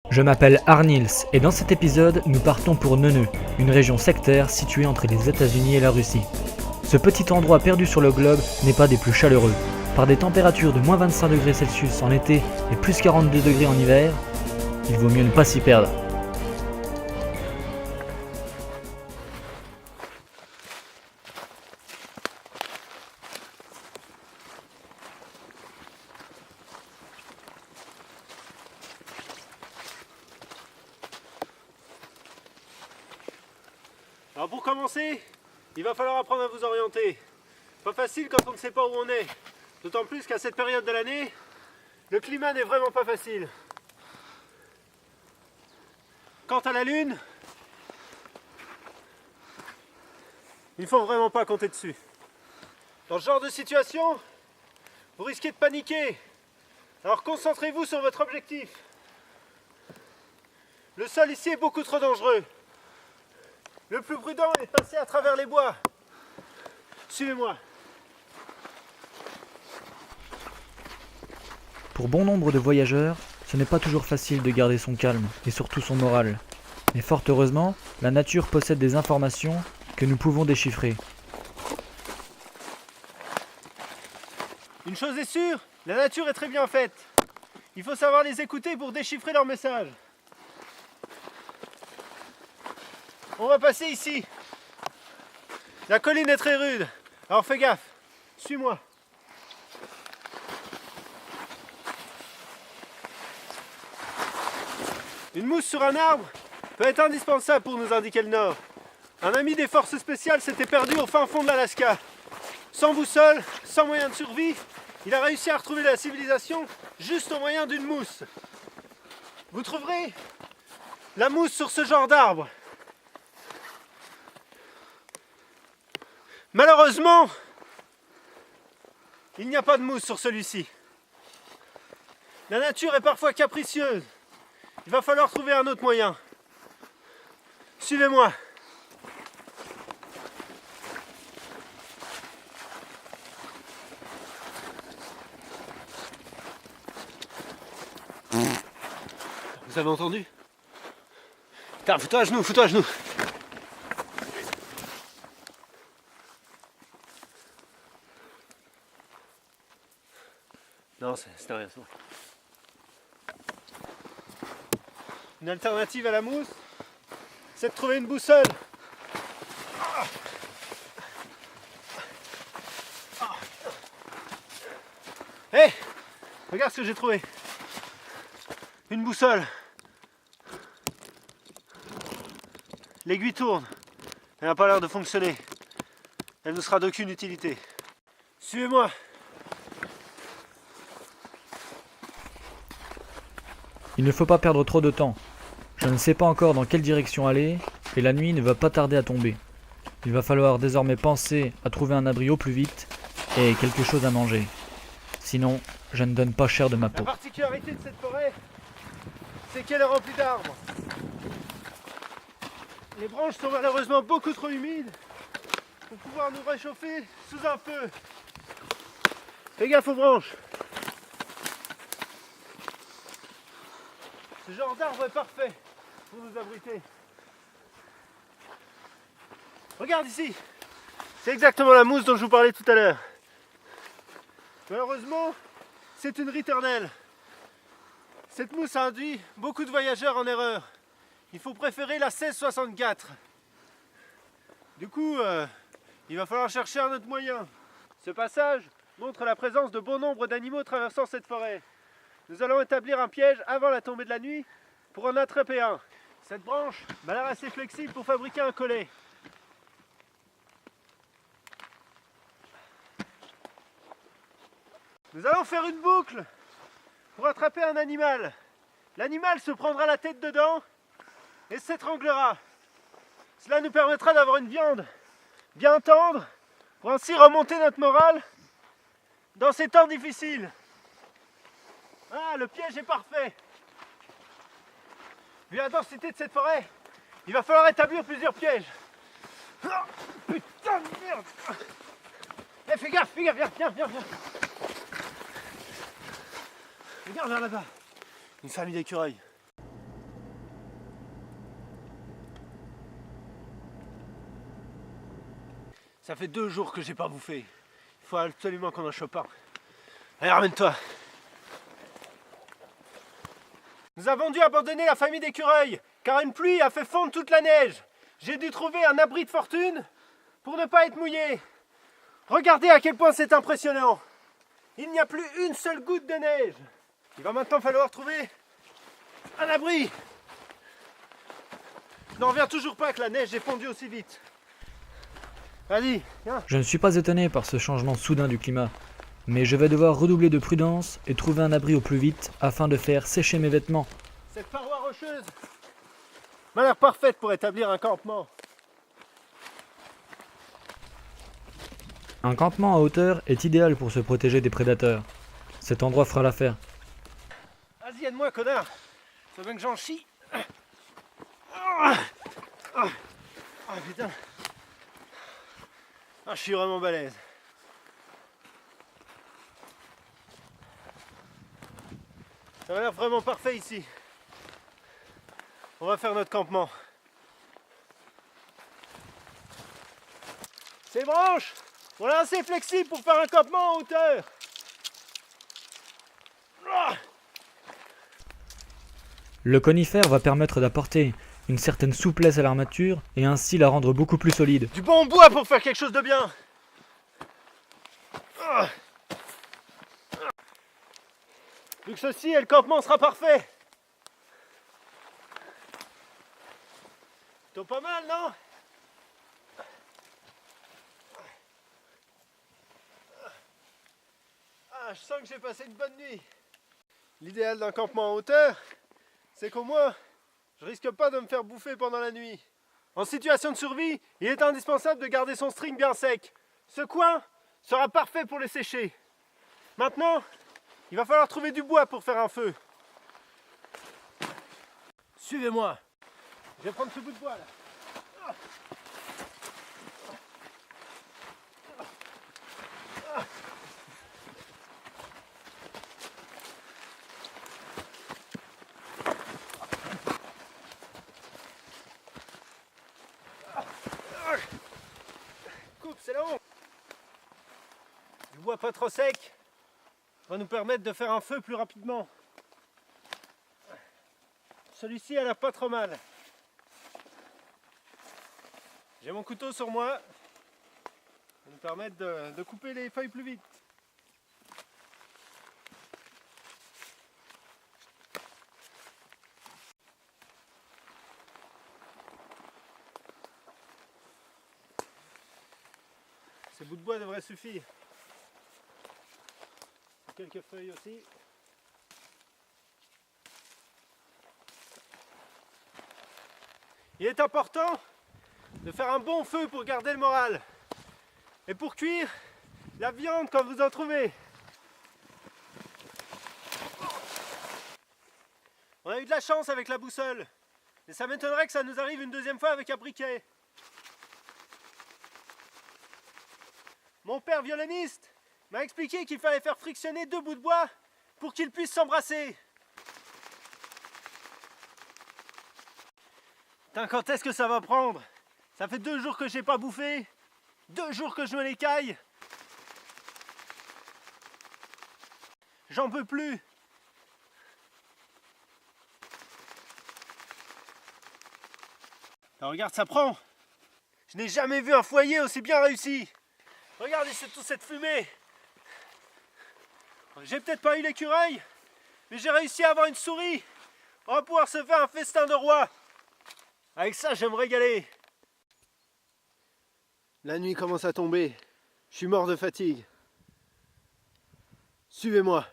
Je m'appelle Arnils et dans cet épisode, nous partons pour Neuneu, une région sectaire située entre les États-Unis et la Russie. Ce petit endroit perdu sur le globe n'est pas des plus chaleureux. Par des températures de moins 25 degrés Celsius en été et plus 42 degrés en hiver, il vaut mieux ne pas s'y perdre. Alors pour commencer, il va falloir apprendre à vous orienter. Pas facile quand on ne sait pas où on est. D'autant plus qu'à cette période de l'année, le climat n'est vraiment pas facile. Quant à la lune, il ne faut vraiment pas compter dessus. Dans ce genre de situation, vous risquez de paniquer. Alors concentrez-vous sur votre objectif. Le sol ici est beaucoup trop dangereux. Le plus prudent est de passer à travers les bois. Suivez-moi. Pour bon nombre de voyageurs, ce n'est pas toujours facile de garder son calme et surtout son moral. Mais fort heureusement, la nature possède des informations que nous pouvons déchiffrer. Une chose est sûre, la nature est très bien faite. Il faut savoir les écouter pour déchiffrer leurs messages. On va passer ici. La colline est très rude, alors fais gaffe. Suis-moi. Une mousse sur un arbre peut être indispensable pour nous indiquer le nord. Un ami des forces spéciales s'était perdu au fin fond de l'Alaska. Sans boussole, sans moyen de survie, il a réussi à retrouver la civilisation juste au moyen d'une mousse. Vous trouverez la mousse sur ce genre d'arbre. Malheureusement, il n'y a pas de mousse sur celui-ci. La nature est parfois capricieuse. Il va falloir trouver un autre moyen. Suivez-moi. Vous avez entendu? Putain, fous-toi à genoux, fous-toi à genoux. Non, c'était rien, c'est bon. Une alternative à la mousse, c'est de trouver une boussole. Hé, regarde ce que j'ai trouvé. Une boussole. L'aiguille tourne. Elle n'a pas l'air de fonctionner. Elle ne sera d'aucune utilité. Suivez-moi. Il ne faut pas perdre trop de temps. Je ne sais pas encore dans quelle direction aller et la nuit ne va pas tarder à tomber. Il va falloir désormais penser à trouver un abri au plus vite et quelque chose à manger. Sinon, je ne donne pas cher de ma peau. La particularité de cette forêt, c'est qu'elle est remplie d'arbres. Les branches sont malheureusement beaucoup trop humides pour pouvoir nous réchauffer sous un feu. Fais gaffe aux branches. Ce genre d'arbre est parfait pour nous abriter. Regarde ici. C'est exactement la mousse dont je vous parlais tout à l'heure. Malheureusement, c'est une riternelle. Cette mousse a induit beaucoup de voyageurs en erreur. Il faut préférer la 1664. Du coup, il va falloir chercher un autre moyen. Ce passage montre la présence de bon nombre d'animaux traversant cette forêt. Nous allons établir un piège avant la tombée de la nuit pour en attraper un. Cette branche m'a l'air assez flexible pour fabriquer un collet. Nous allons faire une boucle pour attraper un animal. L'animal se prendra la tête dedans et s'étranglera. Cela nous permettra d'avoir une viande bien tendre pour ainsi remonter notre morale dans ces temps difficiles. Ah, le piège est parfait. Vu la densité de cette forêt, il va falloir établir plusieurs pièges. Ah, putain de merde. Eh, fais gaffe, viens. Regarde vers là-bas. Une famille d'écureuils. Ça fait 2 jours que j'ai pas bouffé. Il faut absolument qu'on en chope un. Allez, ramène-toi. Nous avons dû abandonner la famille d'écureuils, car une pluie a fait fondre toute la neige. J'ai dû trouver un abri de fortune pour ne pas être mouillé. Regardez à quel point c'est impressionnant. Il n'y a plus une seule goutte de neige. Il va maintenant falloir trouver un abri. Je n'en reviens toujours pas que la neige ait fondu aussi vite. Vas-y, viens. Je ne suis pas étonné par ce changement soudain du climat, mais je vais devoir redoubler de prudence et trouver un abri au plus vite afin de faire sécher mes vêtements. Cette paroi rocheuse m'a l'air parfaite pour établir un campement. Un campement à hauteur est idéal pour se protéger des prédateurs. Cet endroit fera l'affaire. Vas-y, aide-moi, connard. Ça veut que j'en chie. Ah, putain. Ah, je suis vraiment balèze. Ça a l'air vraiment parfait ici. On va faire notre campement. Ces branches, on est assez flexible pour faire un campement en hauteur. Le conifère va permettre d'apporter une certaine souplesse à l'armature et ainsi la rendre beaucoup plus solide. Du bon bois pour faire quelque chose de bien. Vu que ceci et le campement sera parfait. Plutôt pas mal, non? Ah, je sens que j'ai passé une bonne nuit. L'idéal d'un campement en hauteur, c'est qu'au moins, je risque pas de me faire bouffer pendant la nuit. En situation de survie, il est indispensable de garder son string bien sec. Ce coin sera parfait pour le sécher. Maintenant, il va falloir trouver du bois pour faire un feu. Suivez-moi. Je vais prendre ce bout de bois là. Coupe, c'est là-haut. Du bois pas trop sec va nous permettre de faire un feu plus rapidement. Celui-ci a l'air pas trop mal. J'ai mon couteau sur moi. Ça va nous permettre de couper les feuilles plus vite. Ces bouts de bois devraient suffire. Quelques feuilles aussi. Il est important de faire un bon feu pour garder le moral. Et pour cuire la viande quand vous en trouvez. On a eu de la chance avec la boussole. Et ça m'étonnerait que ça nous arrive une deuxième fois avec un briquet. Mon père violoniste m'a expliqué qu'il fallait faire frictionner 2 bouts de bois pour qu'ils puissent s'embrasser. Putain, quand est-ce que ça va prendre? Ça fait 2 jours que j'ai pas bouffé. 2 jours que je me l'écaille. J'en peux plus. Alors, regarde, ça prend. Je n'ai jamais vu un foyer aussi bien réussi. Regardez toute cette fumée. J'ai peut-être pas eu l'écureuil, mais j'ai réussi à avoir une souris. On va pouvoir se faire un festin de roi. Avec ça, je vais me régaler. La nuit commence à tomber. Je suis mort de fatigue. Suivez-moi.